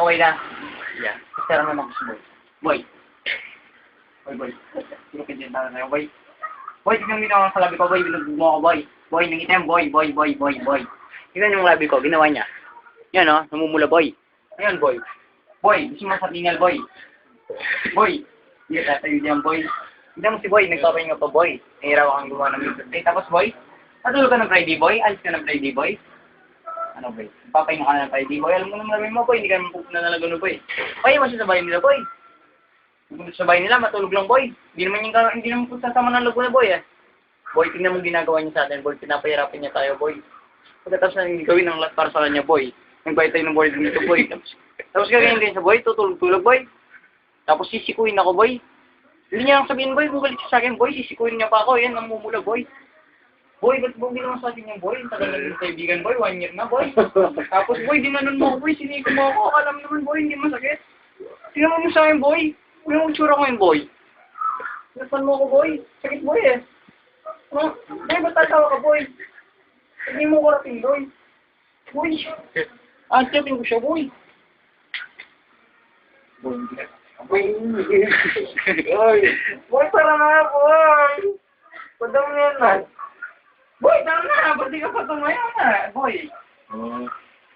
Okay na. Yeah. Sira naman ako si Boy. Boy. Boy. Sino pinjenta na tayo, Boy? Boy, tignan mo yung mga labi ko, Boy. Binugbog mo ako, Boy. Boy, nangitim, Boy. Tignan yung labi ko, ginawa niya. Yan, oh, namumula, Boy. Ayan, Boy. Boy, gusto mo sa tingal, Boy. Boy. Hindi ka tatayo diyan, Boy. Tignan mo si Boy, nagpapahinga pa, Boy. Nahiraw kang gumawa ng music. Tapos, Boy, natulog ka ng Friday, Boy? Alis ka ng Friday, Boy? Ano, Boy? Papahinga ka na ng Friday, Boy? Alam mo naman mo, Boy. Hindi ka naman pupunta na lagano, Boy. Kaya mo siya sa bahay nila, Boy. Kung sa bahay nila, matulog lang, Boy. Hindi naman po sasama ng laguna, Boy, eh. Boy, tingnan mo ginagawa niya sa atin, Boy. Pinapahirapan niya tayo, Boy. Pagkatapos na gawin ng lahat para sa kanya, Boy. Nagbayad tayo ng board dito, Boy. Tapos gagawin din sa Boy, tutulog-tulog, Boy. Tapos sisikuin ako, Boy. Hindi niya lang sabihin, Boy, bumalik siya sa akin, Boy. Sisikuin niya pa ako, yan, namumula, Boy. Boy, ba't mo ginawa sa akin yung Boy? Tagal na kaibigan, Boy. 1 year na, Boy. Tapos, Boy, dinanon mo ako, Boy. Siniko mo ako. Alam naman, Boy, hindi masakit. Tingnan mo sa akin, Boy. Yung utsura ko yun, Boy. Napan mo ako, Boy. Sakit, Boy, eh. Boy, ba't tatawa ka, Boy? Hindi mo ko rating, Boy. Boy. Antiyatin ko siya, Boy. Boy. Boy, tara na, Boy. Padam na yan, man. Boy, tara na. Ba't di ka pa tumayo na, Boy?